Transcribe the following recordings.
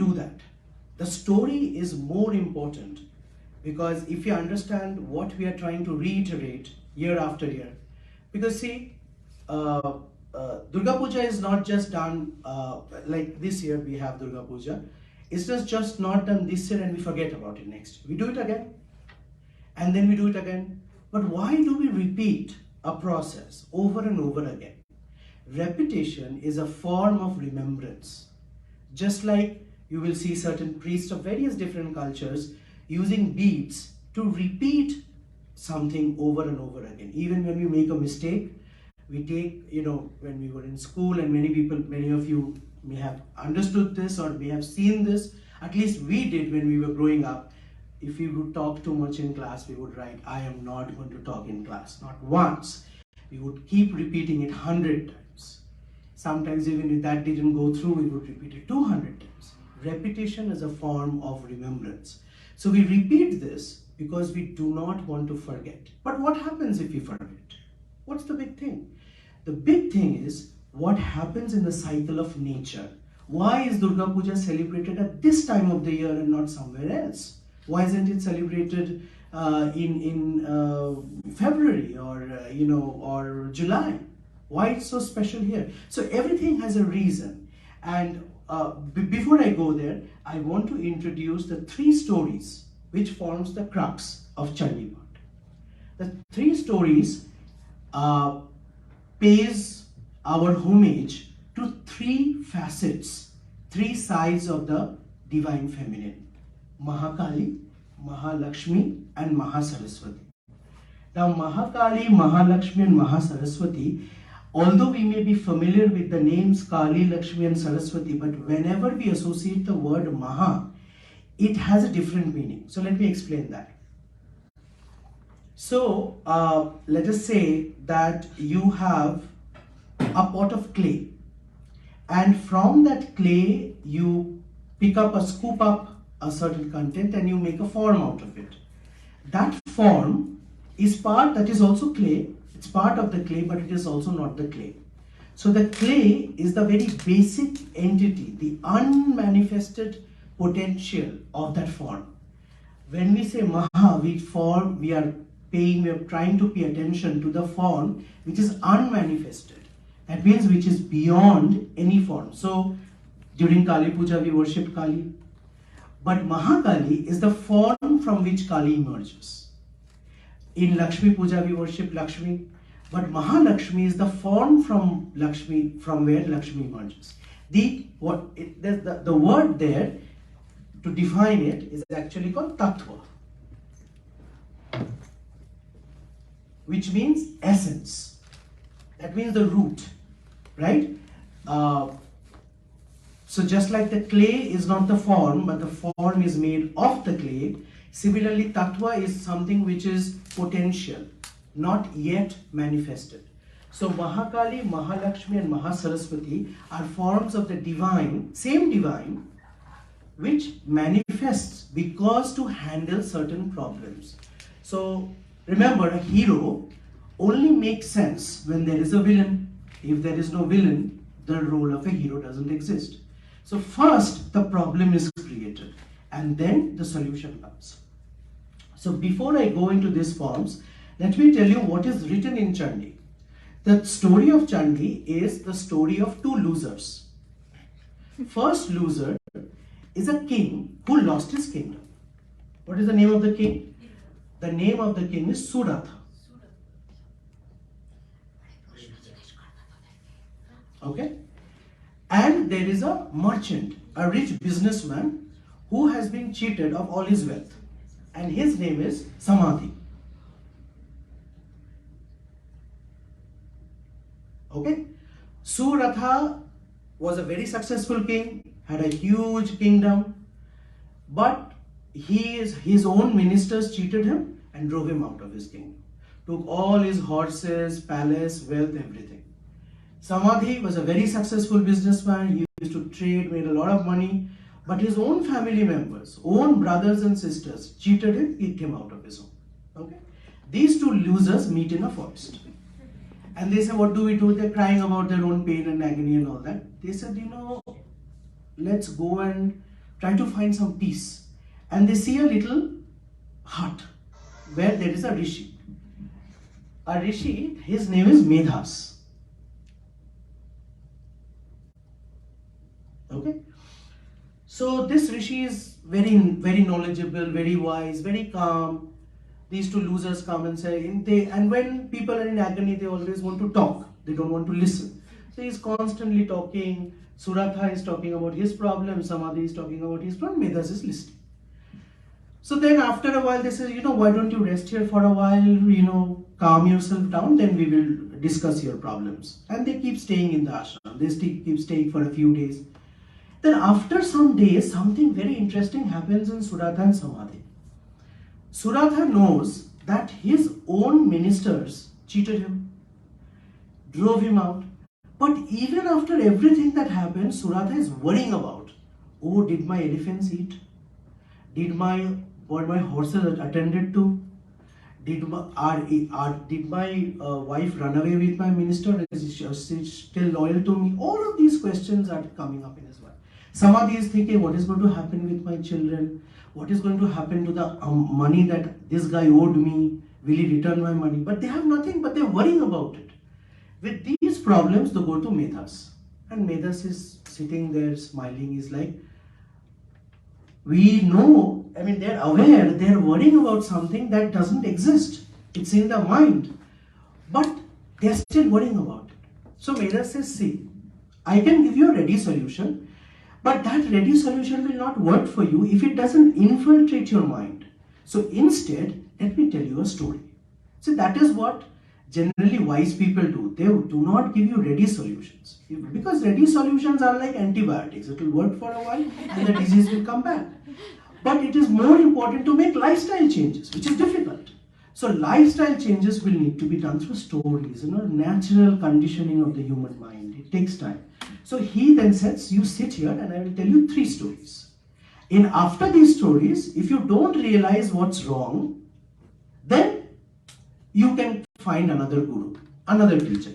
do that? The story is more important, because if you understand what we are trying to reiterate year after year, because see, Durga Puja is not just done like this year we have Durga Puja. It's just not done this year and we forget about it next. We do it again and then we do it again. But why do we repeat a process over and over again? Repetition is a form of remembrance. Just like you will see certain priests of various different cultures using beads to repeat something over and over again. Even when we make a mistake, we take, when we were in school, and many of you may have understood this or may have seen this, at least we did when we were growing up. If we would talk too much in class, we would write, I am not going to talk in class, not once. We would keep repeating it 100 times. Sometimes even if that didn't go through, we would repeat it 200 times. Repetition is a form of remembrance. So we repeat this because we do not want to forget. But what happens if we forget? What's the big thing? The big thing is what happens in the cycle of nature. Why is Durga Puja celebrated at this time of the year and not somewhere else? Why isn't it celebrated in February or July? Why it's so special here? So everything has a reason. And before I go there, I want to introduce the 3 stories which forms the crux of Chandi Part. The 3 stories pays our homage to 3 facets, 3 sides of the divine feminine: Mahakali, Mahalakshmi and Mahasaraswati. Now Mahakali, Mahalakshmi and Mahasaraswati, although we may be familiar with the names Kali, Lakshmi and Saraswati, but whenever we associate the word Maha, it has a different meaning. So let me explain that. So let us say that you have a pot of clay, and from that clay you scoop up a certain content and you make a form out of it. That form is that is also clay. It's part of the clay, but it is also not the clay. So the clay is the very basic entity, the unmanifested potential of that form. When we say Maha, we are trying to pay attention to the form which is unmanifested. That means which is beyond any form. So during Kali Puja we worship Kali. But Mahakali is the form from which Kali emerges. In Lakshmi Puja we worship Lakshmi. But Mahalakshmi is the form from where Lakshmi emerges. The word there to define it is actually called Tattva, which means essence. That means the root, right? So just like the clay is not the form, but the form is made of the clay, similarly Tattva is something which is potential, not yet manifested. So Mahakali, Mahalakshmi and Mahasaraswati are forms of the divine, same divine, which manifests because to handle certain problems. So remember, a hero only makes sense when there is a villain. If there is no villain, the role of a hero doesn't exist. So first the problem is created and then the solution comes. So before I go into these forms, let me tell you what is written in Chandi. The story of Chandi is the story of 2 losers. First loser is a king who lost his kingdom. What is the name of the king? The name of the king is Suratha. Okay? And there is a merchant, a rich businessman who has been cheated of all his wealth. And his name is Samadhi. Okay? Suratha was a very successful king, had a huge kingdom, but his own ministers cheated him and drove him out of his kingdom. Took all his horses, palace, wealth, everything. Samadhi was a very successful businessman. He used to trade, made a lot of money, but his own family members, own brothers and sisters cheated him, kicked him out of his home. Okay? These 2 losers meet in a forest. And they say, what do we do? They're crying about their own pain and agony and all that. They said, let's go and try to find some peace. And they see a little hut where there is a rishi. A rishi, his name is Medhas. Okay? So this rishi is very knowledgeable, very wise, very calm. These two losers come and say, and when people are in agony, they always want to talk. They don't want to listen. So he's constantly talking. Suratha is talking about his problem. Samadhi is talking about his problem. Medhas is listening. So then after a while, they say, why don't you rest here for a while, calm yourself down, then we will discuss your problems. And they keep staying in the ashram. They keep staying for a few days. Then after some days, something very interesting happens in Suratha and Samadhi. Suratha knows that his own ministers cheated him, drove him out. But even after everything that happened, Suratha is worrying about, did my elephants eat? Were my horses attended to? Did my wife run away with my minister? Is she still loyal to me? All of these questions are coming up in his mind. Samadhi is thinking, what is going to happen with my children? What is going to happen to the money that this guy owed me? Will he return my money? But they have nothing, but they're worrying about it. With these problems, they go to Medhas. And Medhas is sitting there smiling. He's like, we know, they're aware, they're worrying about something that doesn't exist. It's in the mind. But they're still worrying about it. So Medhas says, see, I can give you a ready solution, but that ready solution will not work for you if it doesn't infiltrate your mind. So instead, let me tell you a story. So that is what generally wise people do. They do not give you ready solutions. Because ready solutions are like antibiotics. It will work for a while and the disease will come back. But it is more important to make lifestyle changes, which is difficult. So lifestyle changes will need to be done through stories, natural conditioning of the human mind. It takes time. So he then says, you sit here and I will tell you 3 stories. And after these stories, if you don't realize what's wrong, then you can find another guru, another teacher.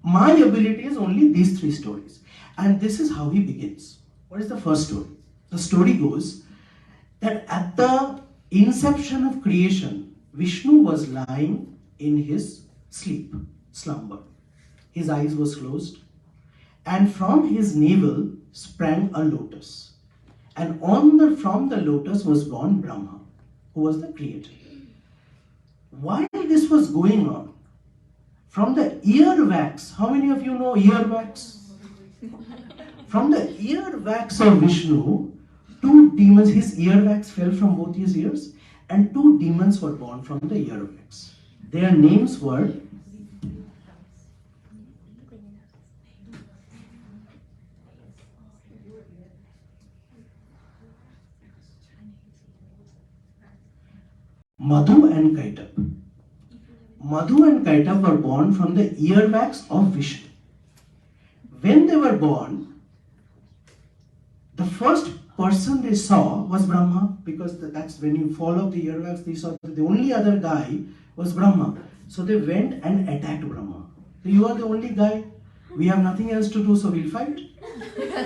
My ability is only these 3 stories. And this is how he begins. What is the first story? The story goes that at the inception of creation, Vishnu was lying in his slumber. His eyes was closed. And from his navel sprang a lotus. And from the lotus was born Brahma, who was the creator. While this was going on, from the earwax, how many of you know earwax? From the earwax of Vishnu, 2 demons, his earwax fell from both his ears, and 2 demons were born from the earwax. Their names were Madhu and Kaitab. Madhu and Kaitab were born from the earwax of Vishnu. When they were born, the first person they saw was Brahma, because that's when you fall off the earwax, they saw that the only other guy was Brahma. So they went and attacked Brahma. So you are the only guy, we have nothing else to do, so we'll fight.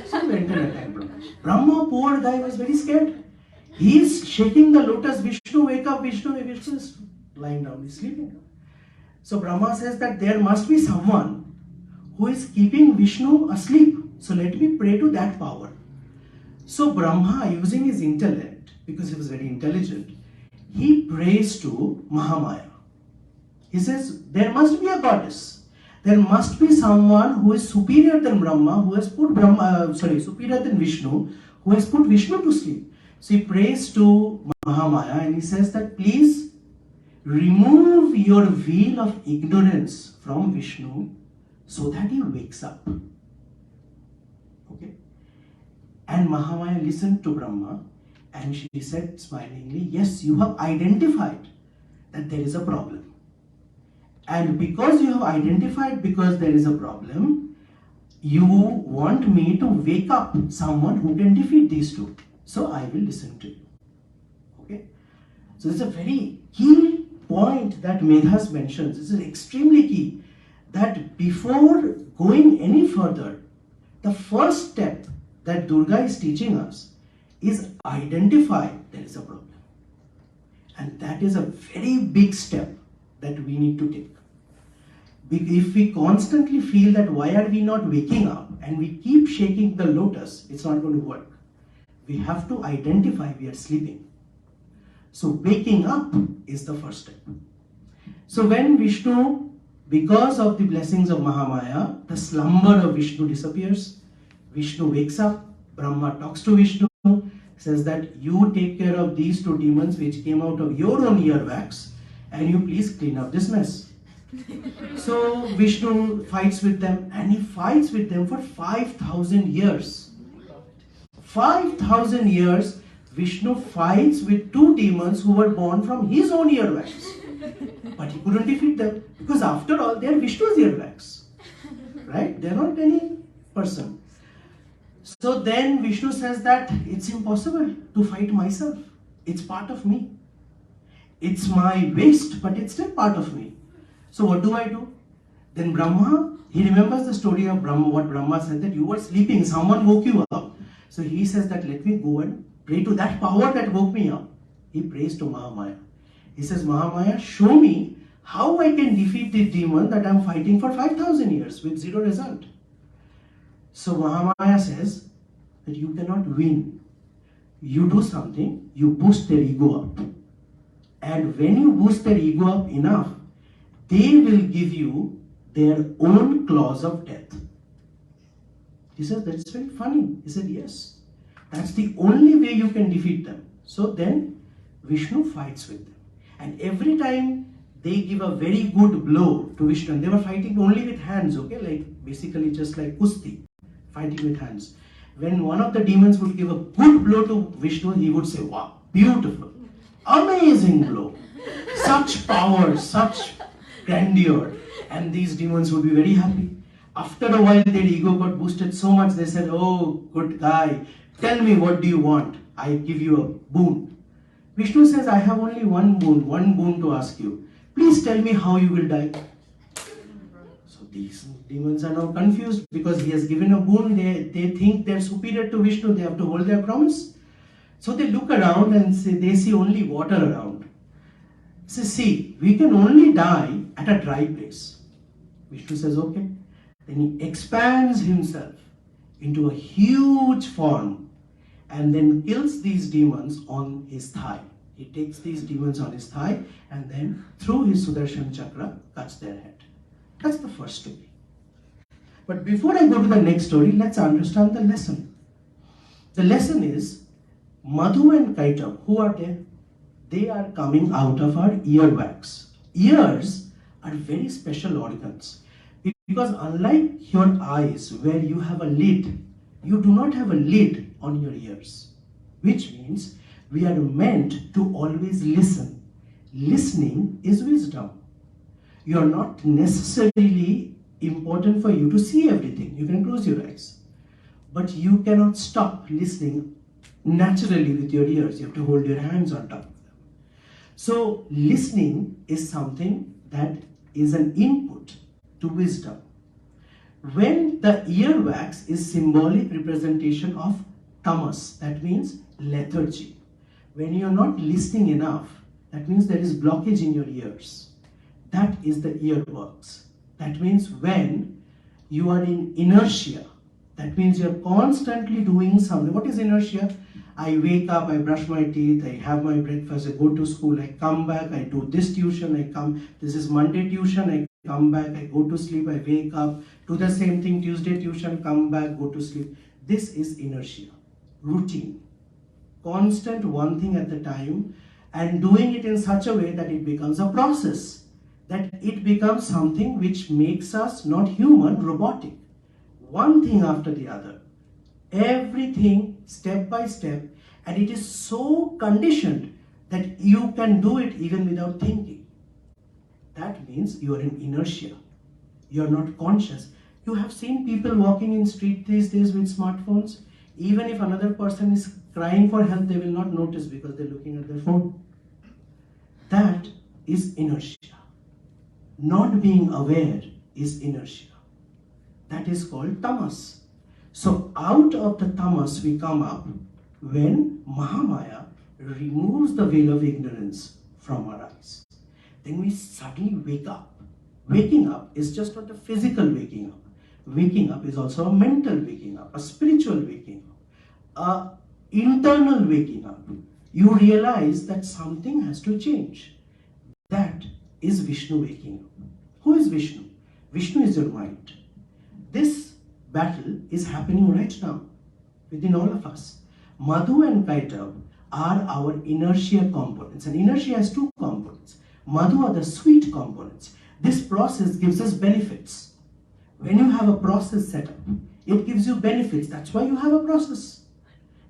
So they went and attacked Brahma. Brahma, poor guy, was very scared. He is shaking the lotus, Vishnu, wake up, Vishnu. Vishnu is lying down, he's sleeping. So Brahma says that there must be someone who is keeping Vishnu asleep. So let me pray to that power. So Brahma, using his intellect, because he was very intelligent, he prays to Mahamaya. He says, there must be a goddess. There must be someone who is superior than Brahma, who has put superior than Vishnu, who has put Vishnu to sleep. So he prays to Mahamaya and he says that please remove your veil of ignorance from Vishnu so that he wakes up. Okay? And Mahamaya listened to Brahma and she said smilingly, yes, you have identified that there is a problem. And because you have identified because there is a problem, you want me to wake up someone who can defeat these 2. So I will listen to you. Okay? So it's a very key point that Medhas mentions. This is extremely key. That before going any further, the first step that Durga is teaching us is identify there is a problem. And that is a very big step that we need to take. If we constantly feel that why are we not waking up and we keep shaking the lotus, it's not going to work. We have to identify we are sleeping. So waking up is the first step. So when Vishnu, because of the blessings of Mahamaya, the slumber of Vishnu disappears. Vishnu wakes up, Brahma talks to Vishnu, says that you take care of these two demons which came out of your own earwax and you please clean up this mess. So Vishnu fights with them, and he fights with them for 5,000 years. 5,000 years Vishnu fights with two demons who were born from his own earwax. But he couldn't defeat them because after all they are Vishnu's earwax. Right? They are not any person. So then Vishnu says that it's impossible to fight myself. It's part of me. It's my waste, but it's still part of me. So what do? Then Brahma, he remembers the story of Brahma, what Brahma said, that you were sleeping, someone woke you up. So he says that let me go and pray to that power that woke me up. He prays to Mahamaya. He says, Mahamaya, show me how I can defeat the demon that I'm fighting for 5,000 years with zero result. So Mahamaya says that you cannot win. You do something, you boost their ego up. And when you boost their ego up enough, they will give you their own claws of death. He says, that's very funny. He said, yes. That's the only way you can defeat them. So then Vishnu fights with them. And every time they give a very good blow to Vishnu, and they were fighting only with hands, okay? Like basically just like Kusti, fighting with hands. When one of the demons would give a good blow to Vishnu, he would say, wow, beautiful, amazing blow. Such power, such grandeur. And these demons would be very happy. After a while, their ego got boosted so much, they said, oh, good guy, tell me what do you want? I give you a boon. Vishnu says, I have only one boon to ask you. Please tell me how you will die. So these demons are now confused because he has given a boon. They think they're superior to Vishnu. They have to hold their promise. So they look around and they see only water around. Say, see, we can only die at a dry place. Vishnu says, okay. Then he expands himself into a huge form and then kills these demons on his thigh. He takes these demons on his thigh and then through his Sudarshan Chakra cuts their head. That's the first story. But before I go to the next story, let's understand the lesson. The lesson is Madhu and Kaitav, who are they? They are coming out of our earwax. Ears are very special organs. Because unlike your eyes where you have a lid, you do not have a lid on your ears. Which means we are meant to always listen. Listening is wisdom. You are not necessarily important for you to see everything. You can close your eyes. But you cannot stop listening naturally with your ears. You have to hold your hands on top of them. So listening is something that is an input to wisdom. When the earwax is symbolic representation of tamas, that means lethargy. When you are not listening enough, that means there is blockage in your ears. That is the earwax. That means when you are in inertia, that means you are constantly doing something. What is inertia? I wake up, I brush my teeth, I have my breakfast, I go to school, I come back, I do this tuition, this is Monday tuition, I come back, I go to sleep, I wake up, do the same thing, Tuesday tuition, come back, go to sleep. This is inertia, routine, constant one thing at the time, and doing it in such a way that it becomes a process, that it becomes something which makes us not human, robotic. One thing after the other, everything step by step, and it is so conditioned that you can do it even without thinking. That means you are in inertia. You are not conscious. You have seen people walking in street these days with smartphones. Even if another person is crying for help, they will not notice because they're looking at their phone. That is inertia. Not being aware is inertia. That is called tamas. So out of the tamas we come up When Mahamaya removes the veil of ignorance from our eyes, then we suddenly wake up. Waking up is just not a physical waking up. Waking up is also a mental waking up, a spiritual waking up, a internal waking up. You realize that something has to change. That is Vishnu waking up. Who is Vishnu? Vishnu is your mind. This battle is happening right now within all of us. Madhu and Kaitav are our inertia components, and inertia has two components. Madhu are the sweet components. This process gives us benefits. When you have a process set up, it gives you benefits. That's why you have a process.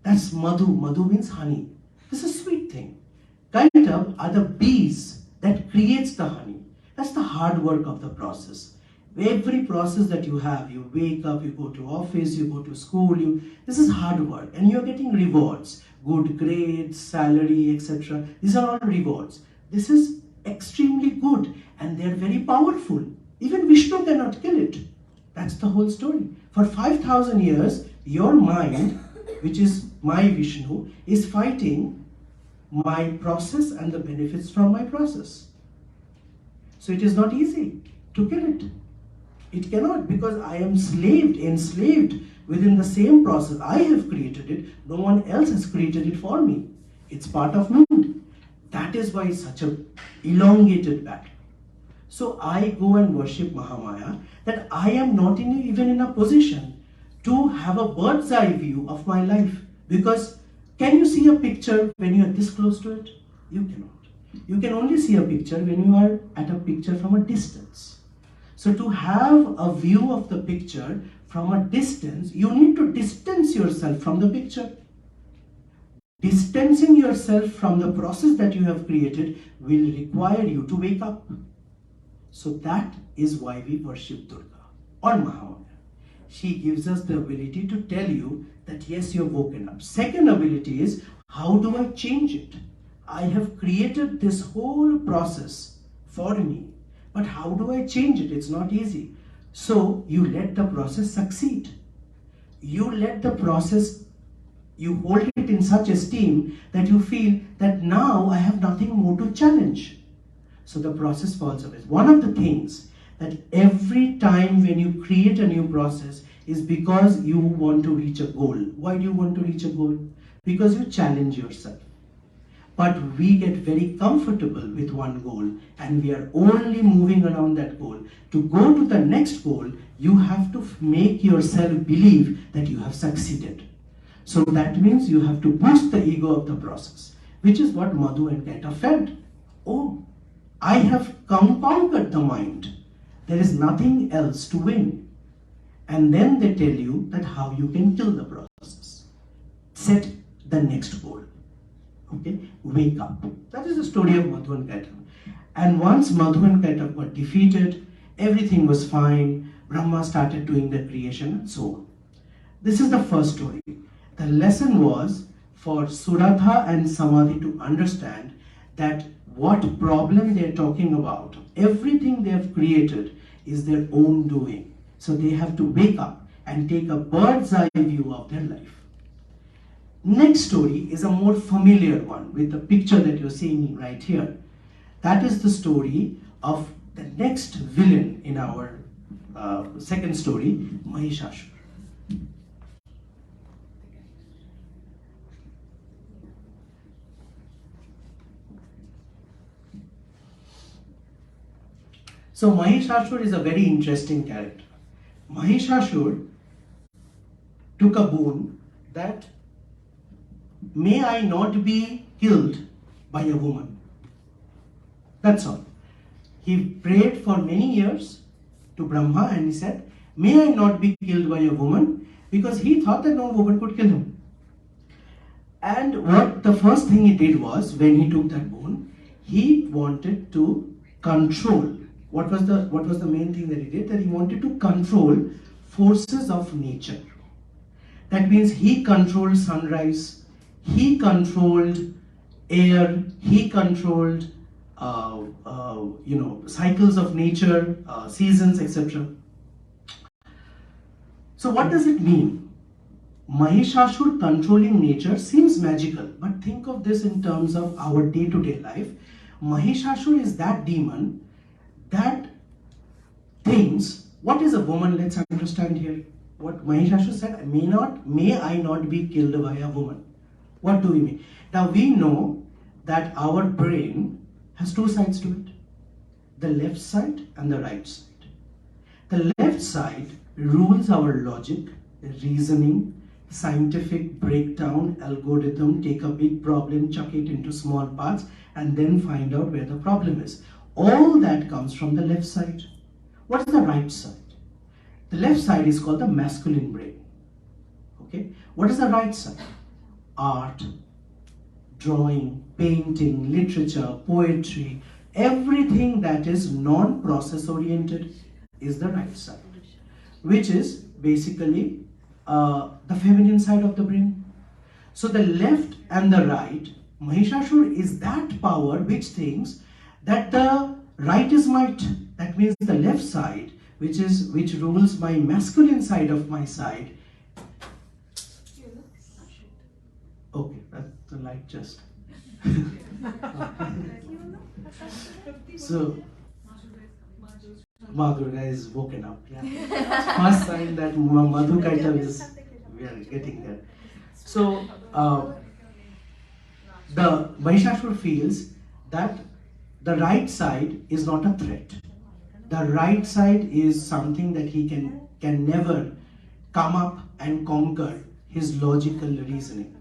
That's Madhu. Madhu means honey. This is a sweet thing. Kaitav are the bees that creates the honey. That's the hard work of the process. Every process that you have, you wake up, you go to office, you go to school, this is hard work, and you're getting rewards, good grades, salary, etc. These are all rewards. This is extremely good, and they're very powerful. Even Vishnu cannot kill it. That's the whole story. For 5,000 years, your mind, which is my Vishnu, is fighting my process and the benefits from my process. So it is not easy to kill it. It cannot, because I am enslaved within the same process. I have created it. No one else has created it for me. It's part of me. That is why it's such an elongated battle. So I go and worship Mahamaya, that I am not even in a position to have a bird's eye view of my life. Because can you see a picture when you are this close to it? You cannot. You can only see a picture when you are at a picture from a distance. So to have a view of the picture from a distance, you need to distance yourself from the picture. Distancing yourself from the process that you have created will require you to wake up. So that is why we worship Durga or Mahamaya. She gives us the ability to tell you that yes, you have woken up. Second ability is, how do I change it? I have created this whole process for me. But how do I change it? It's not easy. So you let the process succeed. You let the process, you hold it in such esteem that you feel that now I have nothing more to challenge. So the process falls away. One of the things that every time when you create a new process is because you want to reach a goal. Why do you want to reach a goal? Because you challenge yourself. But we get very comfortable with one goal and we are only moving around that goal. To go to the next goal, you have to make yourself believe that you have succeeded. So that means you have to boost the ego of the process, which is what Madhu and Kaita felt. Oh, I have conquered the mind. There is nothing else to win. And then they tell you that how you can kill the process. Set the next goal. Okay, wake up. That is the story of Madhu and Kaitav. And once Madhu and Kaitav were defeated, everything was fine. Brahma started doing the creation and so on. This is the first story. The lesson was for Suratha and Samadhi to understand that what problem they are talking about, everything they have created is their own doing. So they have to wake up and take a bird's eye view of their life. Next story is a more familiar one with the picture that you're seeing right here. That is the story of the next villain in our second story, Mahishasura. So Mahishasura is a very interesting character. Mahishasura took a boon that may I not be killed by a woman. That's all. He prayed for many years to Brahma and he said, may I not be killed by a woman, because he thought that no woman could kill him. And what the first thing he did was, when he took that boon, he wanted to control. What was the main thing that he did? That he wanted to control forces of nature. That means he controlled sunrise, he controlled air, he controlled cycles of nature, seasons, etc. So what does it mean? Mahishasur controlling nature seems magical, but think of this in terms of our day-to-day life. Mahishasur is that demon that thinks, what is a woman? Let's understand here. What Mahishasur said, may I not be killed by a woman. What do we mean? Now we know that our brain has two sides to it. The left side and the right side. The left side rules our logic, reasoning, scientific breakdown, algorithm, take a big problem, chuck it into small parts, and then find out where the problem is. All that comes from the left side. What is the right side? The left side is called the masculine brain. Okay? What is the right side? Art, drawing, painting, literature, poetry, everything that is non-process oriented is the right side, which is basically the feminine side of the brain. So the left and the right, Mahishasur is that power which thinks that the right is might. That means the left side, which rules my masculine side of my side. Okay, that's the light just. So About Durga is woken up. Yeah. First sign that Madhu Kaita is, we are getting there. So the Mahishasur feels that the right side is not a threat. The right side is something that he can never come up and conquer his logical reasoning.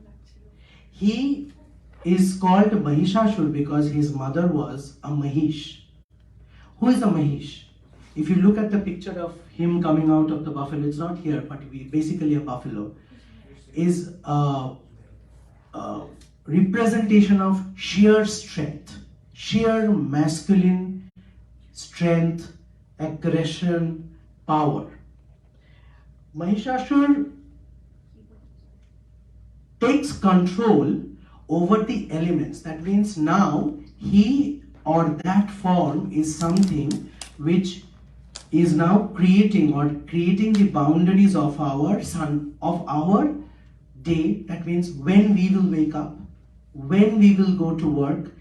He is called Mahishasur because his mother was a Mahish. Who is a Mahish? If you look at the picture of him coming out of the buffalo, it's not here, but basically a buffalo, is a representation of sheer strength, sheer masculine strength, aggression, power. Mahishasur takes control over the elements. That means now he or that form is something which is now creating the boundaries of our day. That means when we will wake up, when we will go to work,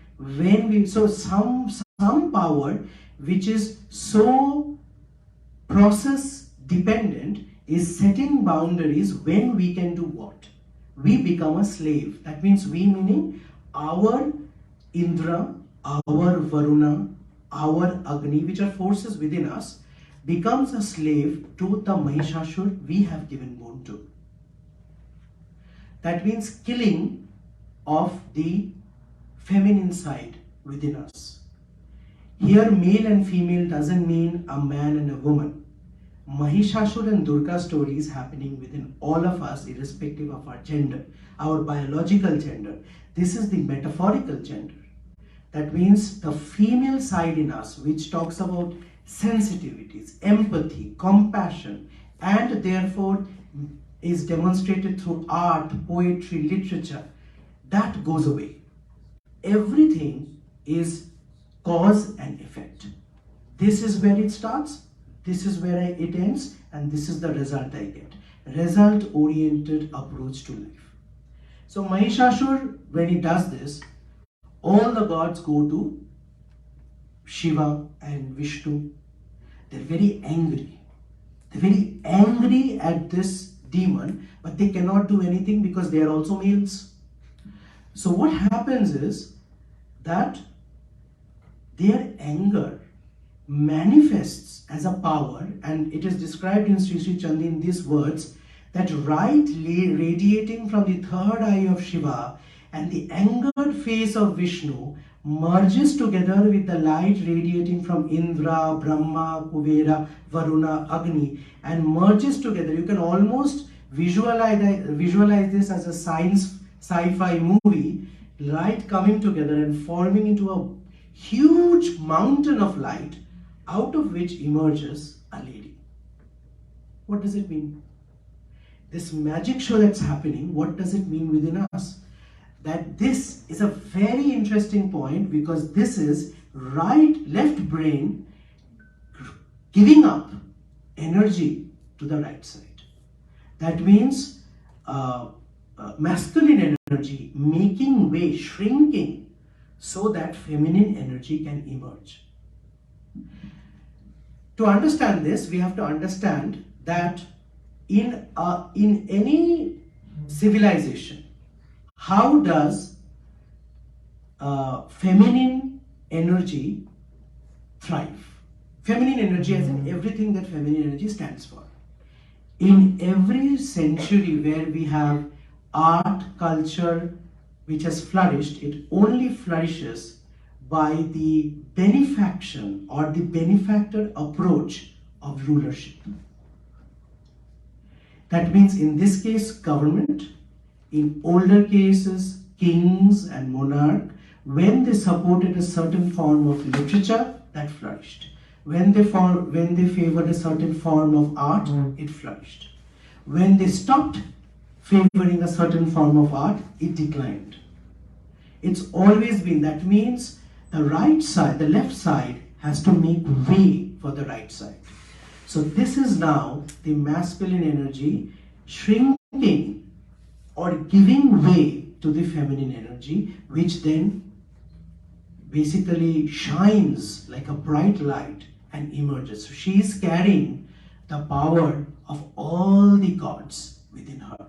so some power which is so process dependent is setting boundaries when we can do what. We become a slave. That means we meaning our Indra, our Varuna, our Agni, which are forces within us, becomes a slave to the Mahishasur we have given born to. That means killing of the feminine side within us. Here male and female doesn't mean a man and a woman. Mahishasur and Durga story is happening within all of us irrespective of our gender, our biological gender. This is the metaphorical gender. That means the female side in us, which talks about sensitivities, empathy, compassion, and therefore is demonstrated through art, poetry, literature, that goes away. Everything is cause and effect. This is where it starts, this is where it ends, and this is the result I get. Result-oriented approach to life. So Mahishasur, when he does this, all the gods go to Shiva and Vishnu. They're very angry. They're very angry at this demon, but they cannot do anything because they are also males. So what happens is that their anger manifests as a power, and it is described in Sri Chandi in these words, that light radiating from the third eye of Shiva and the angered face of Vishnu merges together with the light radiating from Indra, Brahma, Kuvera, Varuna, Agni, and merges together. You can almost visualize this as a sci-fi movie, light coming together and forming into a huge mountain of light, out of which emerges a lady. What does it mean? This magic show that's happening, what does it mean within us? That this is a very interesting point, because this is left brain giving up energy to the right side. That means masculine energy making way, shrinking, so that feminine energy can emerge. To understand this, we have to understand that in any civilization, how does feminine energy thrive? Feminine energy as in everything that feminine energy stands for. In every century where we have art, culture, which has flourished, it only flourishes by the benefaction or the benefactor approach of rulership. That means in this case, government, in older cases, kings and monarch, when they supported a certain form of literature, that flourished. When they favored a certain form of art, it flourished. When they stopped favoring a certain form of art, it declined. It's always been, that means the right side, the left side has to make way for the right side. So this is now the masculine energy shrinking or giving way to the feminine energy, which then basically shines like a bright light and emerges. So she is carrying the power of all the gods within her.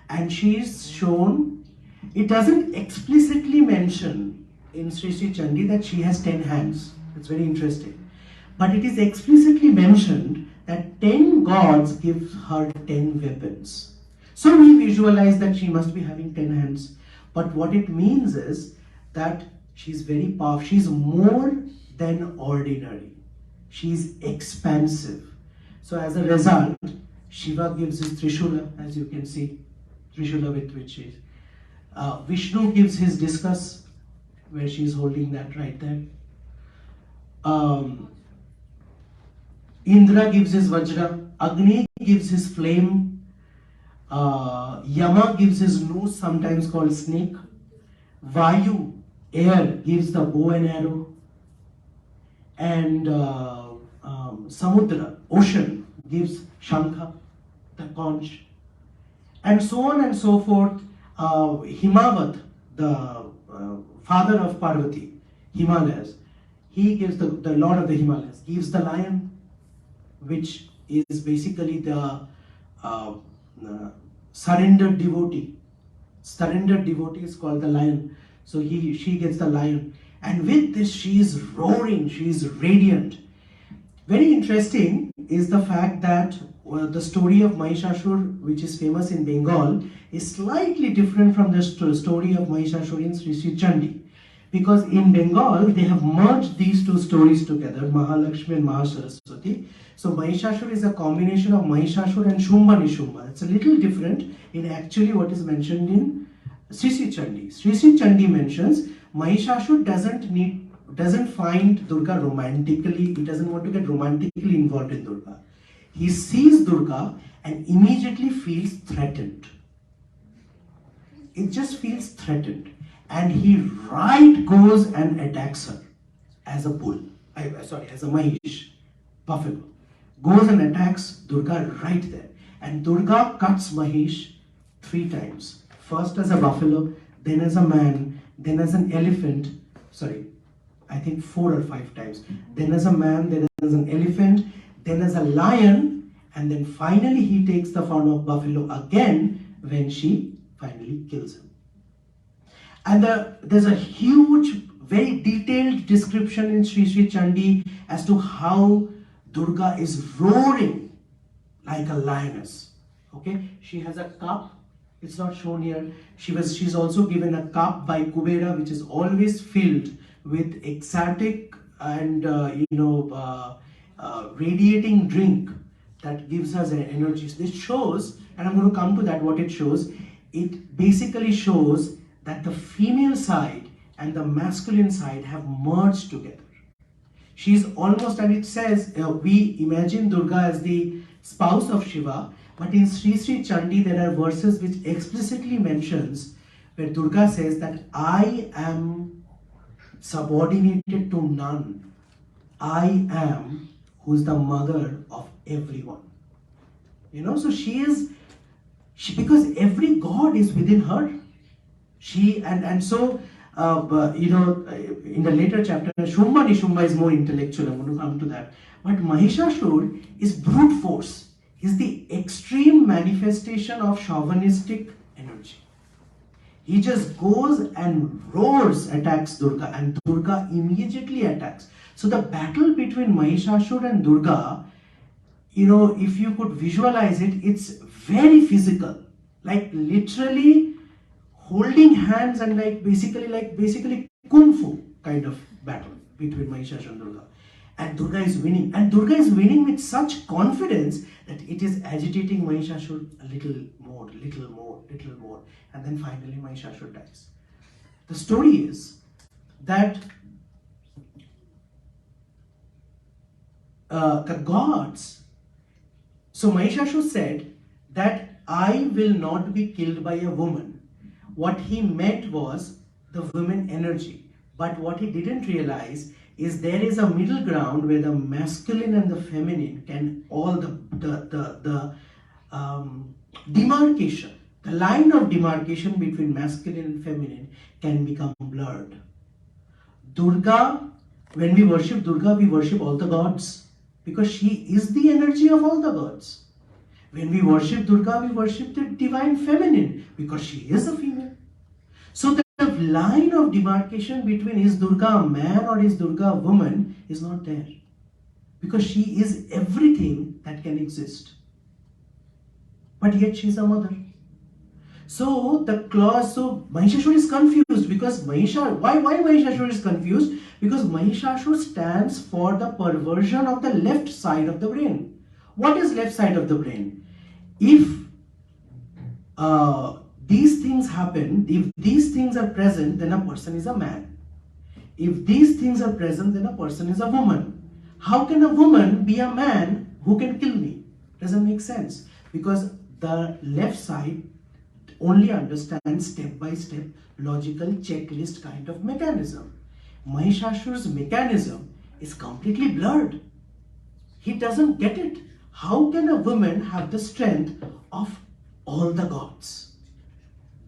And she is shown, it doesn't explicitly mention in Sri Chandi that she has 10 hands. It's very interesting. But it is explicitly mentioned that 10 gods give her 10 weapons. So we visualize that she must be having 10 hands. But what it means is that she's very powerful. She's more than ordinary. She's expansive. So as a result, Shiva gives his Trishula, as you can see, Trishula with which she is. Vishnu gives his discus, where she is holding that right there. Indra gives his Vajra, Agni gives his flame, Yama gives his noose, sometimes called snake, Vayu, air, gives the bow and arrow, and Samudra, ocean, gives Shankha, the conch, and so on and so forth. Himavat, the father of Parvati, Himalayas, he gives the lord of the Himalayas, gives the lion, which is basically the surrendered devotee. Surrendered devotee is called the lion. So she gets the lion. And with this, she is roaring, she is radiant. Very interesting is the fact that the story of Mahishasur, which is famous in Bengal, is slightly different from the story of Mahishasur in Sri Chandi. Because in Bengal, they have merged these two stories together, Mahalakshmi and Mahasaraswati. So Mahishasur is a combination of Mahishasur and Shumba Nishumba. It's a little different in actually what is mentioned in Sri Chandi. Sri Chandi mentions Mahishasur doesn't find Durga romantically, he doesn't want to get romantically involved in Durga. He sees Durga and immediately feels threatened. It just feels threatened. And he right goes and attacks her as a bull. As a Mahish, buffalo. Goes and attacks Durga right there. And Durga cuts Mahish 3 times. First as a buffalo, then as a man, then as an elephant. I think 4 or 5 times. Then as a man, then as an elephant, then as a lion, and then finally he takes the form of buffalo again when she finally kills him. And there's a huge, very detailed description in Sri Chandi as to how Durga is roaring like a lioness. Okay, she has a cup. It's not shown here. She's also given a cup by Kubera, which is always filled with exotic and radiating drink that gives us an energy. This shows, and I'm going to come to that. What it shows, it basically shows that the female side and the masculine side have merged together. She's almost, and it says, we imagine Durga as the spouse of Shiva, but in Sri Chandi there are verses which explicitly mentions where Durga says that I am subordinated to none. I am who's the mother of everyone. So she Because every god is within her. In the later chapter, Shumba Nishumba is more intellectual. I'm going to come to that. But Mahishasur is brute force. He's the extreme manifestation of chauvinistic energy. He just goes and roars, attacks Durga, and Durga immediately attacks. So the battle between Mahishasur and Durga, if you could visualize it, it's very physical. Like literally holding hands and basically kung fu kind of battle between Mahishasur and Durga. And Durga is winning. And Durga is winning with such confidence that it is agitating Mahishasur a little more. And then finally Mahishasur dies. The story is that the gods, so Mahishasur said that I will not be killed by a woman. What he meant was the women energy. But what he didn't realize is there is a middle ground where the masculine and the feminine can all the demarcation, the line of demarcation between masculine and feminine can become blurred. Durga, when we worship Durga, we worship all the gods because she is the energy of all the gods. When we worship Durga, we worship the divine feminine because she is a female. So the line of demarcation between is Durga a man or is Durga a woman is not there. Because she is everything that can exist. But yet she is a mother. So Mahishasur is confused because why Mahishasur is confused? Because Mahishasur stands for the perversion of the left side of the brain. What is left side of the brain? If these things happen, if these things are present, then a person is a man. If these things are present, then a person is a woman. How can a woman be a man who can kill me? Doesn't make sense. Because the left side only understands step-by-step logical checklist kind of mechanism. Mahishashur's mechanism is completely blurred. He doesn't get it. How can a woman have the strength of all the gods?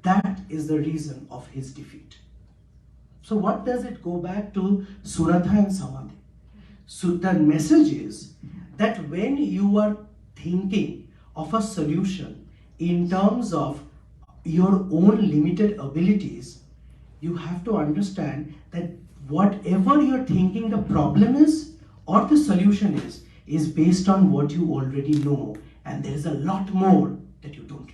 That is the reason of his defeat. So what does it go back to Suratha and Samadhi? So the message is that when you are thinking of a solution in terms of your own limited abilities, you have to understand that whatever you're thinking the problem is or the solution is based on what you already know, and there is a lot more that you don't know.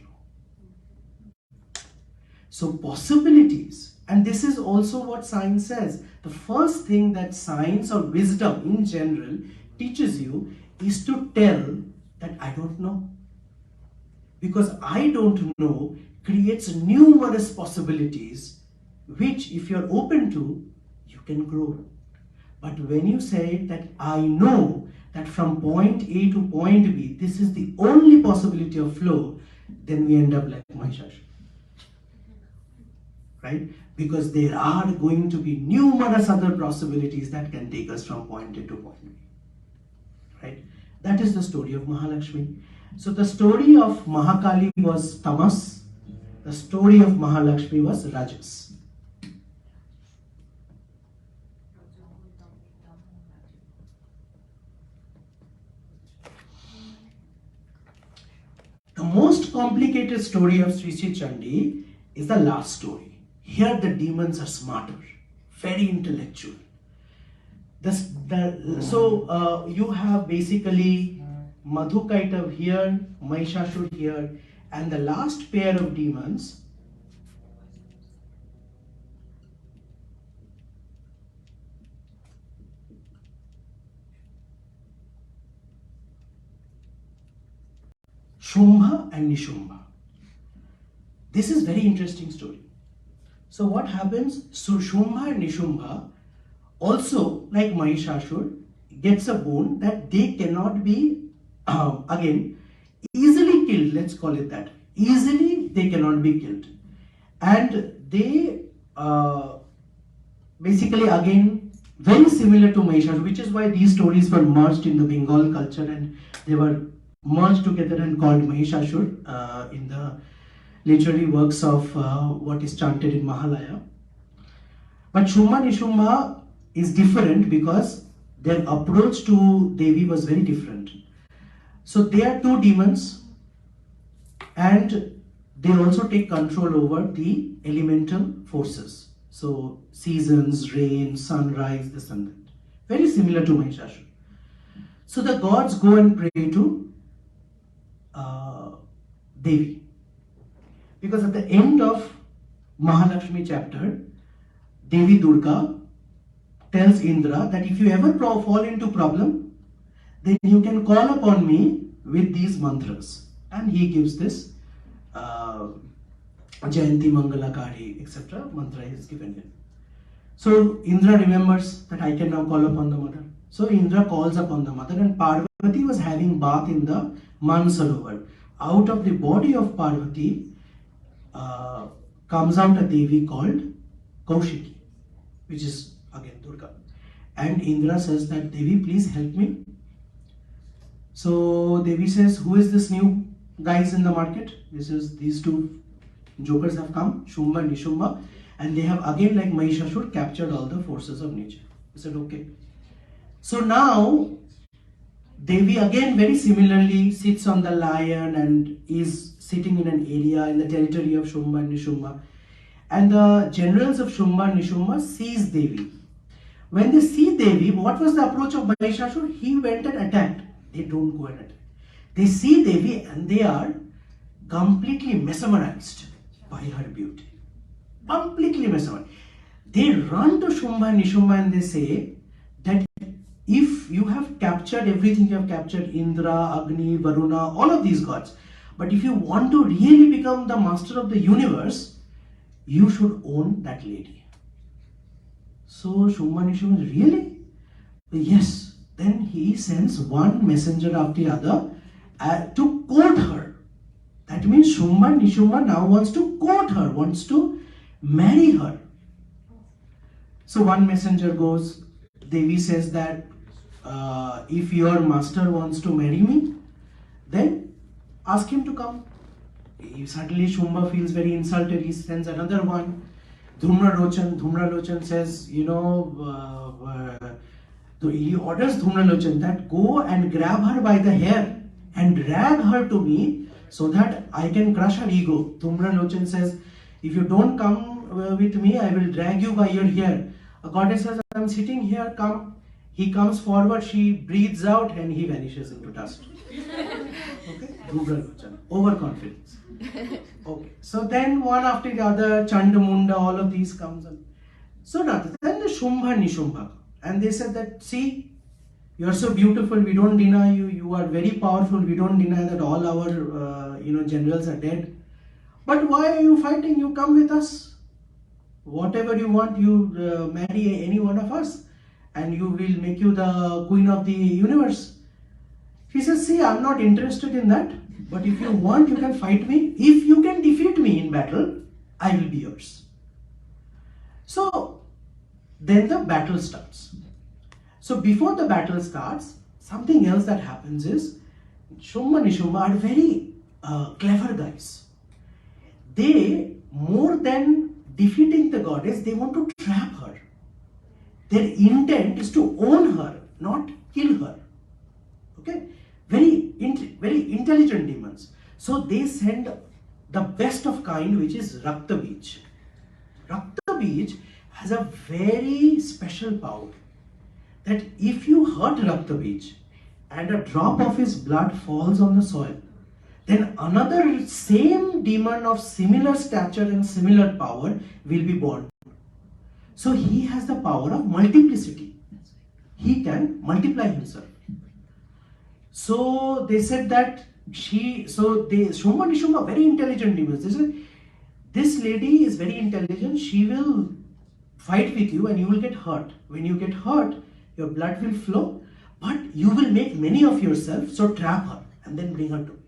So possibilities, and this is also what science says. The first thing that science or wisdom in general teaches you is to tell that I don't know. Because I don't know creates numerous possibilities which if you're open to, you can grow. But when you say that I know that from point A to point B, this is the only possibility of flow, then we end up like Mahishasur. Right? Because there are going to be numerous other possibilities that can take us from point A to point B. Right? That is the story of Mahalakshmi. So the story of Mahakali was Tamas. The story of Mahalakshmi was Rajas. The most complicated story of Sri Chandi is the last story. Here the demons are smarter, very intellectual. You have basically Madhukaitav here, Mahishasur here, and the last pair of demons Shumbha and Nishumbha. This is very interesting story. So what happens? So Shumbha and Nishumbha also, like Mahishasur, gets a boon that they cannot be again easily killed. Let's call it that. Easily they cannot be killed, and they basically again very similar to Mahishasur, which is why these stories were merged in the Bengal culture and they were merged together and called Mahishashur in the literary works of what is chanted in Mahalaya. But Shumba Nishumba is different because their approach to Devi was very different. So they are two demons, and they also take control over the elemental forces. So seasons, rain, sunrise, this and that. Very similar to Mahishashur. So the gods go and pray to Devi. Because at the end of Mahalakshmi chapter, Devi Durga tells Indra that if you ever fall into problem, then you can call upon me with these mantras. And he gives this Jayanti Mangalakari, etc. mantra is given him. So Indra remembers that I can now call upon the mother. So Indra calls upon the mother, and Parvati was having bath in the Mansarovar. Out of the body of Parvati comes out a Devi called Kaushiki, which is again Durga. And Indra says that Devi, please help me. So Devi says, who is this new guys in the market? This is these two jokers have come, Shumba and Nishumba, and they have again, like Mahishashur, captured all the forces of nature. He said, okay. So now Devi again very similarly sits on the lion and is sitting in an area in the territory of Shumba and Nishumba. And the generals of Shumba and Nishumba sees Devi. When they see Devi, what was the approach of Mahishashur? He went and attacked. They don't go and attack. They see Devi and they are completely mesmerized by her beauty. Completely mesmerized. They run to Shumba and Nishumba and they say that if you have captured everything, you have captured Indra, Agni, Varuna, all of these gods. But if you want to really become the master of the universe, you should own that lady. So Shumba and Nishumba, really? Yes. Then he sends one messenger after the other to court her. That means Shumba and Nishumba now wants to court her, wants to marry her. So one messenger goes, Devi says that if your master wants to marry me, then ask him to come. Suddenly Shumba feels very insulted. He sends another one. Dhumralochan says, he orders Dhumralochan that go and grab her by the hair and drag her to me so that I can crush her ego. Dhumralochan says, if you don't come with me, I will drag you by your hair. A goddess says, I am sitting here, come. He comes forward, she breathes out and he vanishes into dust. Okay? Dhumralochan, overconfidence. Okay, so then one after the other, Chandamunda, all of these comes. So then the Shumba Nishumba. And they said that, see, you are so beautiful, we don't deny you, you are very powerful, we don't deny that all our generals are dead. But why are you fighting? You come with us. Whatever you want, you marry any one of us and you will make you the queen of the universe. He says, see, I'm not interested in that, but if you want, you can fight me. If you can defeat me in battle, I will be yours. So then the battle starts. So before the battle starts, something else that happens is Shumba and Nishumba are very clever guys. They, more than defeating the goddess, they want to trap her. Their intent is to own her, not kill her. Okay? Very intelligent demons. So they send the best of kind, which is Rakta Bij. Rakta Bij has a very special power that if you hurt Rakta Bij and a drop of his blood falls on the soil, then another same demon of similar stature and similar power will be born. So he has the power of multiplicity. He can multiply himself. So they said that Shumba and Nishumba, very intelligent demons. They said, this lady is very intelligent, she will fight with you and you will get hurt. When you get hurt, your blood will flow, but you will make many of yourself, so trap her and then bring her to me.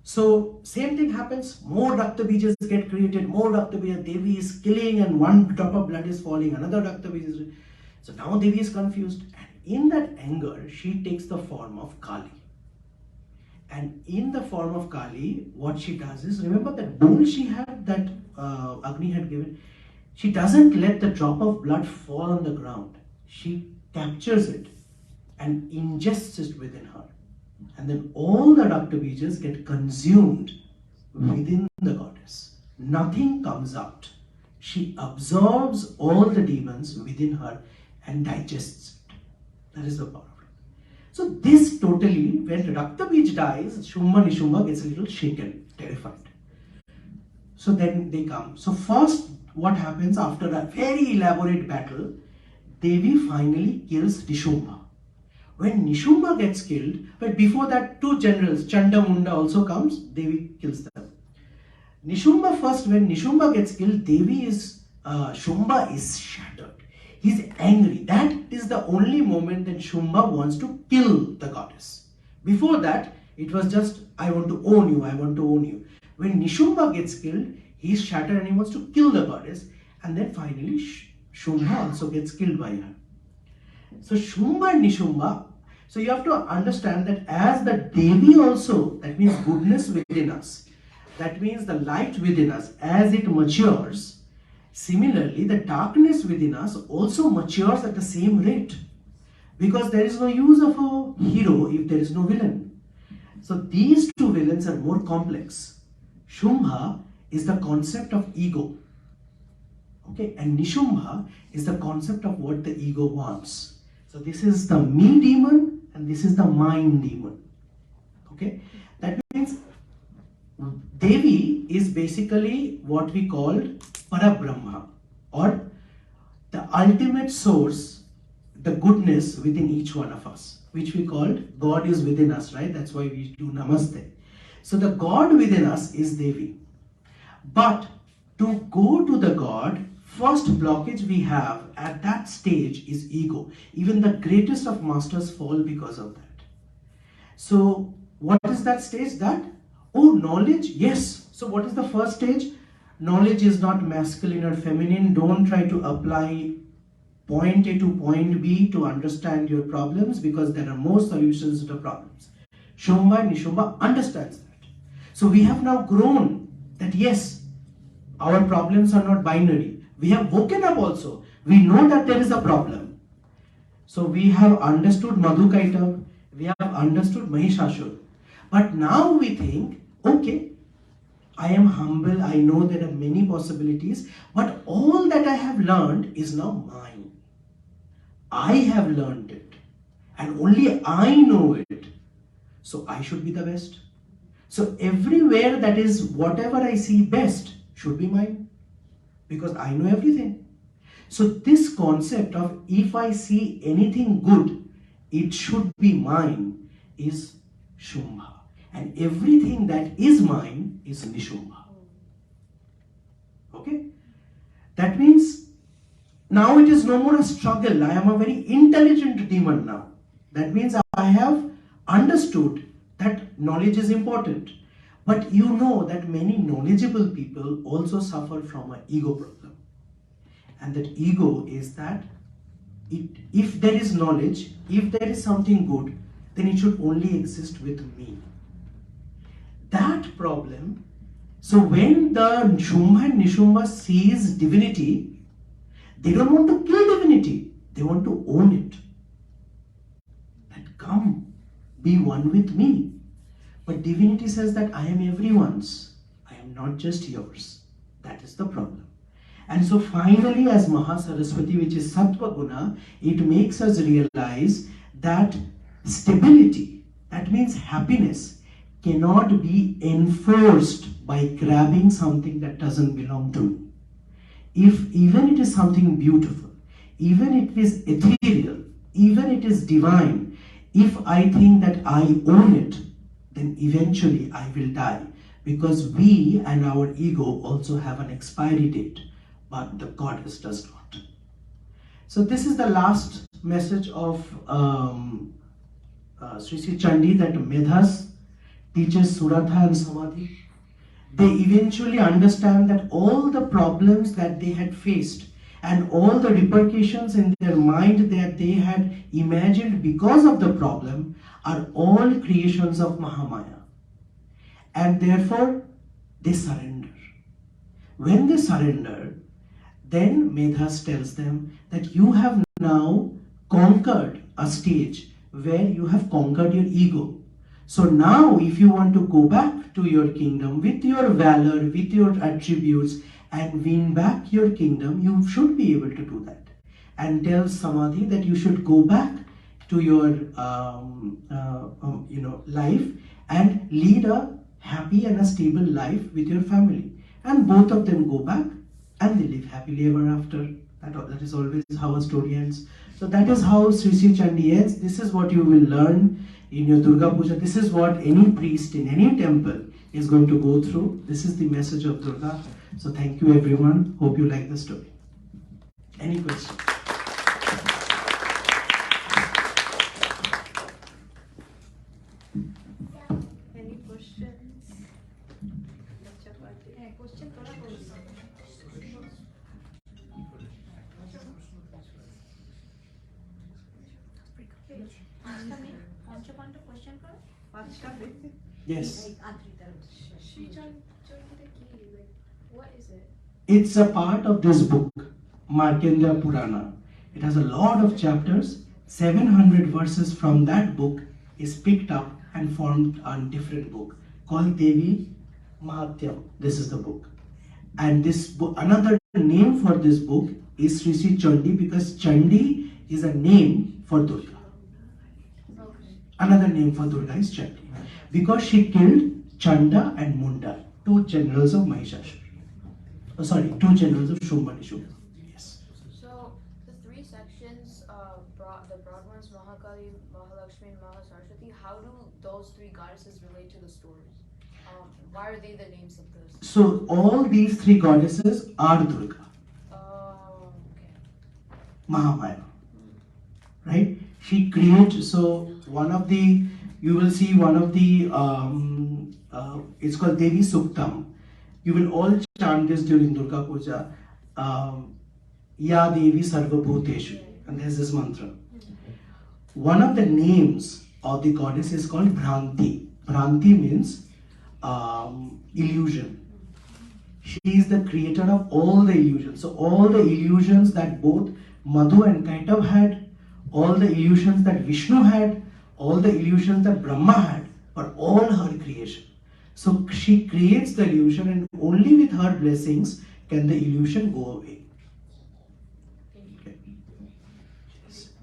So same thing happens, more Rakta Bijas get created, more Rakta Bijas, Devi is killing and one drop of blood is falling, another Rakta Bija is... So now Devi is confused and in that anger, she takes the form of Kali. And in the form of Kali, what she does is, remember that bowl she had, that Agni had given, she doesn't let the drop of blood fall on the ground. She captures it and ingests it within her. And then all the Rakta Bijas get consumed within the goddess. Nothing comes out. She absorbs all the demons within her and digests it. That is the power of it. So this totally, when Rakta Bij dies, Shumba Nishumba gets a little shaken, terrified. So then they come. So first, what happens after a very elaborate battle, Devi finally kills Nishumba. When Nishumba gets killed, but before that, two generals, Chanda Munda also comes, Devi kills them. Nishumba first, when Nishumba gets killed, Shumba is shattered. He's angry. That is the only moment that Shumba wants to kill the goddess. Before that, it was just, I want to own you, I want to own you. When Nishumba gets killed, he's shattered and he wants to kill the goddess. And then finally, Shumba also gets killed by her. So Shumba and Nishumba, so you have to understand that as the Devi also, that means goodness within us, that means the light within us, as it matures, similarly the darkness within us also matures at the same rate. Because there is no use of a hero if there is no villain. So these two villains are more complex. Shumba is the concept of ego. Okay, and Nishumba is the concept of what the ego wants. So this is the me demon and this is the mind demon. Okay, that means Devi is basically what we called Parabrahma, or the ultimate source, the goodness within each one of us, which we called God is within us, right? That's why we do Namaste. So the God within us is Devi. But to go to the God, first blockage we have at that stage is ego. Even the greatest of masters fall because of that. So what is that stage? Knowledge, yes. So what is the first stage? Knowledge is not masculine or feminine. Don't try to apply point A to point B to understand your problems, because there are more solutions to the problems. Shumba and Nishumba understands that. So we have now grown that yes, our problems are not binary. We have woken up also. We know that there is a problem. So we have understood Madhukaitav, we have understood Mahishashur. But now we think, okay, I am humble, I know there are many possibilities, but all that I have learned is now mine. I have learned it, and only I know it. So I should be the best. So everywhere that is whatever I see best should be mine, because I know everything. So this concept of if I see anything good, it should be mine is Shumba. And everything that is mine is Nishumba. Okay? That means now it is no more a struggle. I am a very intelligent demon now. That means I have understood that knowledge is important. But you know that many knowledgeable people also suffer from an ego problem. And that ego is that if there is knowledge, if there is something good, then it should only exist with me. That problem, so when the Shumba and Nishumba sees divinity, they don't want to kill divinity, they want to own it. That come, be one with me. But divinity says that I am everyone's, I am not just yours. That is the problem. And so finally, as Mahasaraswati, which is Sattva Guna, it makes us realize that stability, that means happiness, cannot be enforced by grabbing something that doesn't belong to me. If even it is something beautiful, even it is ethereal, even it is divine, if I think that I own it, then eventually I will die, because we and our ego also have an expiry date, but the goddess does not. So this is the last message of Sri Chandi, that Medhas teaches Suratha and Samadhi. They eventually understand that all the problems that they had faced and all the repercussions in their mind that they had imagined because of the problem are all creations of Mahamaya. and therefore they surrender. When they surrender, then Medhas tells them that you have now conquered a stage where you have conquered your ego. So now if you want to go back to your kingdom with your valor, with your attributes, and win back your kingdom, you should be able to do that. And tells Samadhi that you should go back to your life and lead a happy and a stable life with your family. And both of them go back and they live happily ever after. That is always how a story ends. So that is how Sri Chandi ends. This is what you will learn in your Durga Puja. This is what any priest in any temple is going to go through. This is the message of Durga. So thank you everyone. Hope you like the story. Any questions? Any questions? Question Yes. Sri Chandi, what is it? It's a part of this book, Markandeya Purana. It has a lot of chapters. 700 verses from that book is picked up and formed a different book called Devi Mahatyam. This is the book. And this book, another name for this book is Sri Chandi, because Chandi is a name for Durga. Another name for Durga is Chandi, because she killed Chanda and Munda, two generals of Mahishasura. Oh, sorry, two generals of Shumbhanishubha. Yes. So the three sections, the broad ones, Mahakali, Mahalakshmi, and Mahasaraswati, how do those three goddesses relate to the stories? Why are they the names of this? So all these three goddesses are Durga. Okay. Mahamaya. Right? She creates, so one of the, you will see one of the, it's called Devi Suktam. You will all chant this during Durga Puja. Ya Devi Sarva Bhuteshu. And there's this mantra. One of the names of the goddess is called Bhranti. Bhranti means illusion. She is the creator of all the illusions. So all the illusions that both Madhu and Kaitav had, all the illusions that Vishnu had, all the illusions that Brahma had, are all her creation. So she creates the illusion, and only with her blessings can the illusion go away. Okay.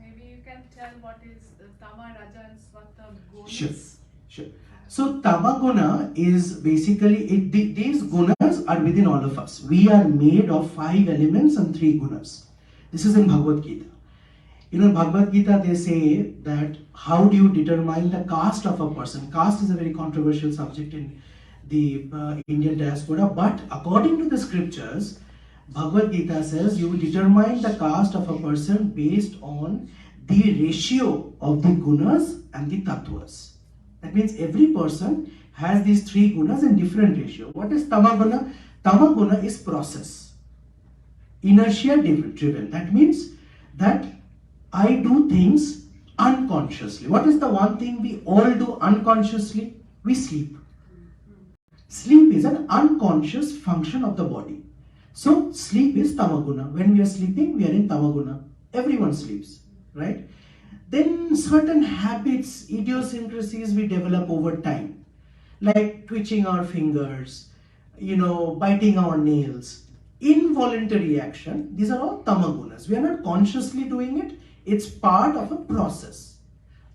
Maybe you can tell what is Tama, Raja and Swata Gunas. Sure. So Tamaguna is basically, these gunas are within all of us. We are made of 5 elements and 3 gunas. This is in Bhagavad Gita. In Bhagavad Gita they say that how do you determine the caste of a person? Caste is a very controversial subject in the Indian diaspora, but according to the scriptures, Bhagavad Gita says you determine the caste of a person based on the ratio of the gunas and the tattvas. That means every person has these 3 gunas in different ratio. What is Tamaguna? Tamaguna is process. Inertia driven. That means that I do things unconsciously. What is the one thing we all do unconsciously? We sleep. Sleep is an unconscious function of the body. So sleep is Tamaguna. When we are sleeping, we are in Tamaguna. Everyone sleeps, right? Then certain habits, idiosyncrasies we develop over time, like twitching our fingers, biting our nails, involuntary action. These are all tamagunas. We are not consciously doing it. It's part of a process.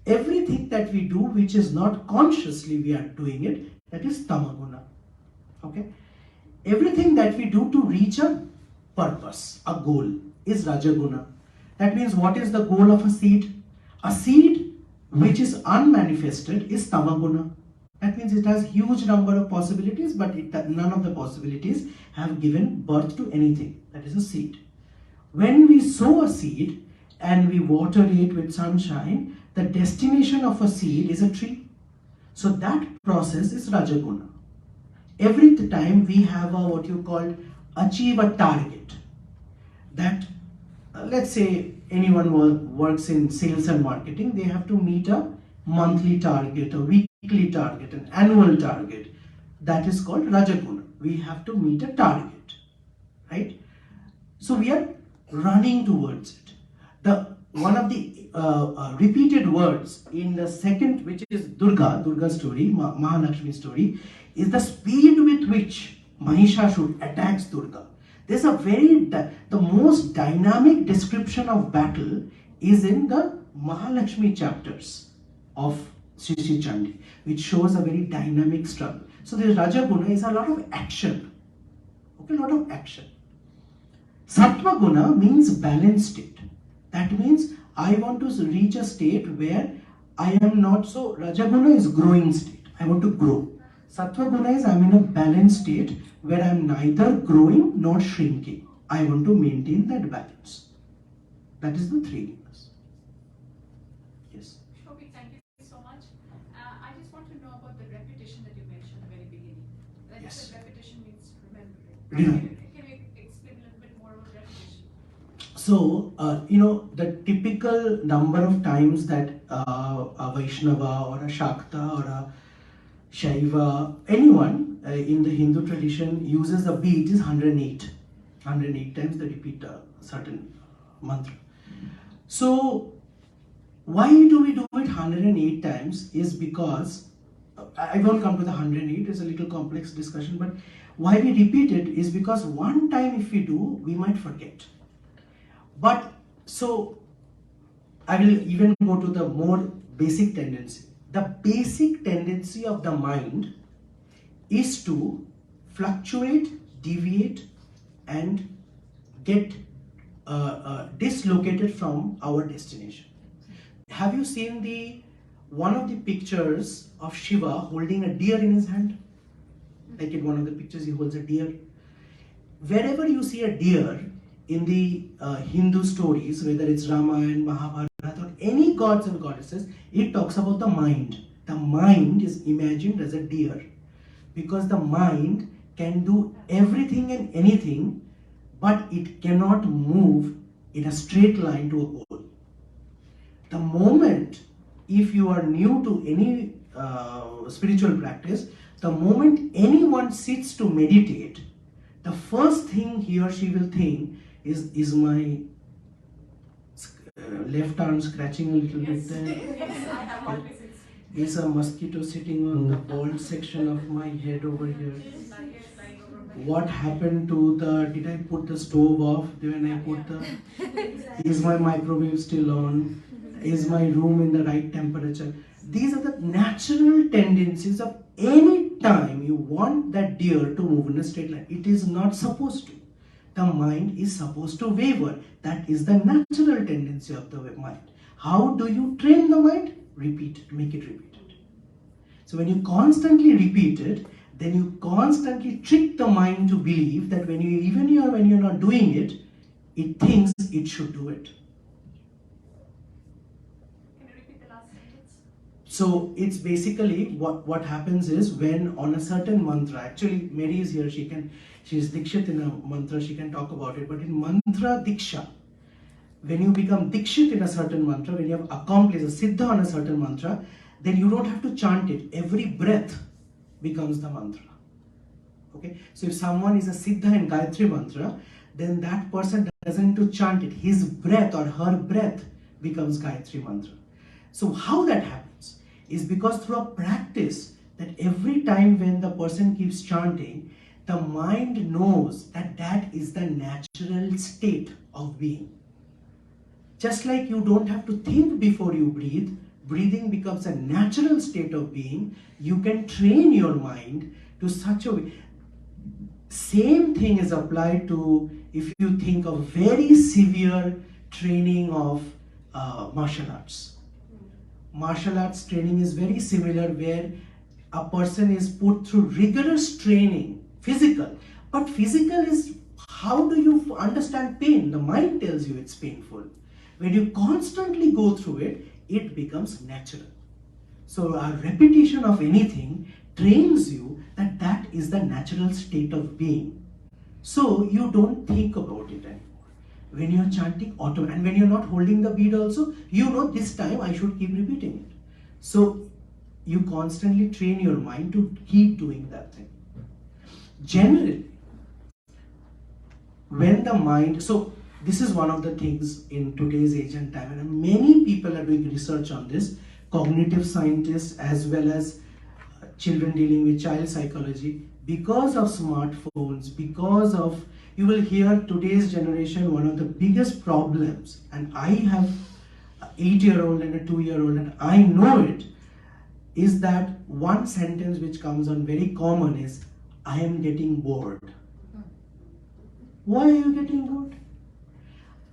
Everything that we do which is not consciously we are doing it, that is tamaguna. Okay? Everything that we do to reach a purpose, a goal, is rajaguna. That means what is the goal of a seed? A seed which is unmanifested is tamaguna. That means it has huge number of possibilities, but none of the possibilities have given birth to anything. That is a seed. When we sow a seed and we water it with sunshine, the destination of a seed is a tree. So that process is Rajaguna. Every time we have what you call achieve a target. That let's say anyone works in sales and marketing, they have to meet a monthly target, a weekly target, an annual target. that is called Rajaguna. We have to meet a target, right? So we are running towards it. One of the repeated words in the second, which is Durga story, Mahalakshmi story, is the speed with which Mahishasur attacks Durga. There's a the most dynamic description of battle is in the Mahalakshmi chapters of Sri Chandi, which shows a very dynamic struggle. So the Rajaguna is a lot of action. Okay, a lot of action. Sattva guna means balanced state. That means I want to reach a state where I am not so. Rajaguna is growing state. I want to grow. Sattva guna is I'm in a balanced state where I'm neither growing nor shrinking. I want to maintain that balance. That is the three gunas. Yes. Shobhi, thank you so much. I just want to know about the repetition that you mentioned at the very beginning. Like you Yes. said, repetition means remembering. Remember. Can you explain a little bit more about repetition? So, the typical number of times that a Vaishnava or a Shakta or a Shaiva, anyone in the Hindu tradition uses a beat is 108. 108 times they repeat a certain mantra. So, why do we do it 108 times is because, I won't come to the 108, it's a little complex discussion, but why we repeat it is because one time if we do, we might forget. But, so, I will even go to the more basic tendency. The basic tendency of the mind is to fluctuate, deviate, and get dislocated from our destination. Have you seen one of the pictures of Shiva holding a deer in his hand? Like in one of the pictures, he holds a deer. Wherever you see a deer in the Hindu stories, whether it's Ramayana, Mahabharata, or any gods and goddesses, it talks about the mind. The mind is imagined as a deer because the mind can do everything and anything, but it cannot move in a straight line to a goal. The moment, if you are new to any spiritual practice, the moment anyone sits to meditate, the first thing he or she will think is my left arm scratching a little bit there? Yes, I have always Is a mosquito sitting on the bald section of my head over here? What happened to did I put the stove off when I put is my microwave still on? Is my room in the right temperature? These are the natural tendencies of any time you want that deer to move in a straight line. It is not supposed to. The mind is supposed to waver. That is the natural tendency of the mind. How do you train the mind? Repeat it, make it repeated. So when you constantly repeat it, then you constantly trick the mind to believe that when you're not doing it, it thinks it should do it. Can you repeat the last sentence? So it's basically what happens is when on a certain mantra, actually Mary is here, she's Dikshit in a mantra, she can talk about it, but in mantra Diksha, when you become Dikshit in a certain mantra, when you have accomplished a Siddha on a certain mantra, then you don't have to chant it. Every breath becomes the mantra. Okay? So if someone is a Siddha in Gayatri mantra, then that person doesn't need to chant it. His breath or her breath becomes Gayatri mantra. So how that happens is because through a practice that every time when the person keeps chanting, the mind knows that that is the natural state of being. Just like you don't have to think before you breathe, breathing becomes a natural state of being. You can train your mind to such a way. Same thing is applied to if you think of very severe training of martial arts. Martial arts training is very similar where a person is put through rigorous training, physical. But physical is, how do you understand pain? The mind tells you it's painful. When you constantly go through it, it becomes natural. So a repetition of anything trains you that that is the natural state of being. So you don't think about it anymore. When you're chanting and when you're not holding the bead also, you know this time I should keep repeating it. So you constantly train your mind to keep doing that thing. generally, when the mind, so this is one of the things in today's age and time, and many people are doing research on this, cognitive scientists as well as children dealing with child psychology, because of smartphones, because of, you will hear today's generation, one of the biggest problems, and I have an 8-year-old and a 2-year-old and I know it, is that one sentence which comes on very common is, I am getting bored. Why are you getting bored?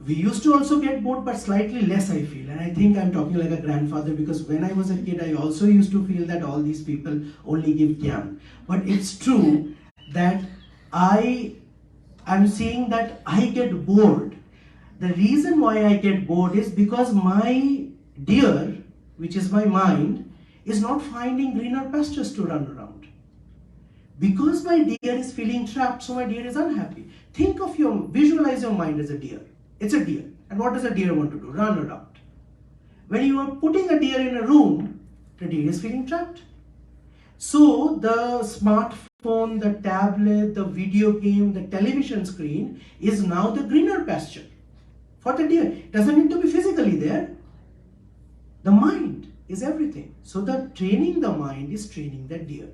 We used to also get bored, but slightly less, I feel. And I think I'm talking like a grandfather, because when I was a kid, I also used to feel that all these people only give jam. But it's true that I'm seeing that I get bored. The reason why I get bored is because my deer, which is my mind, is not finding greener pastures to run around. Because my deer is feeling trapped, so my deer is unhappy. Visualize your mind as a deer. It's a deer. And what does a deer want to do? Run around. When you are putting a deer in a room, the deer is feeling trapped. So the smartphone, the tablet, the video game, the television screen is now the greener pasture for the deer. It doesn't need to be physically there. The mind is everything. So the training the mind is training the deer.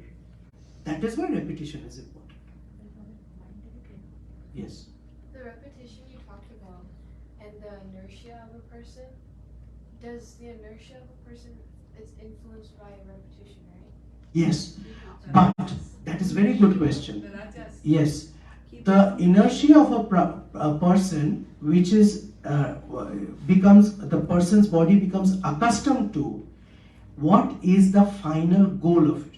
That is why repetition is important. Yes. The repetition you talked about and the inertia of a person, does the inertia of a person is influenced by repetition, right? Yes. But that is very good question. The rajas. Yes. The inertia of a person, which is the person's body becomes accustomed to, what is the final goal of it?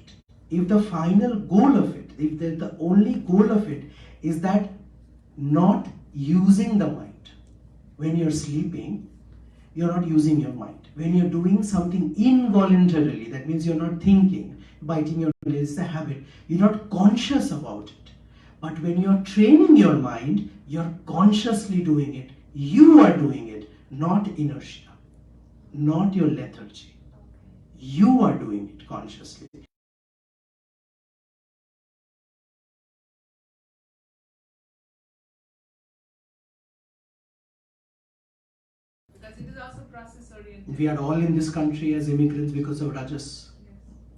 If the final goal of it, if the only goal of it is that not using the mind. When you're sleeping, you're not using your mind. When you're doing something involuntarily, that means you're not thinking, biting your nails is a habit, you're not conscious about it. But when you're training your mind, you're consciously doing it. You are doing it, not inertia, not your lethargy. You are doing it consciously. Because it is also process oriented. We are all in this country as immigrants because of rajas.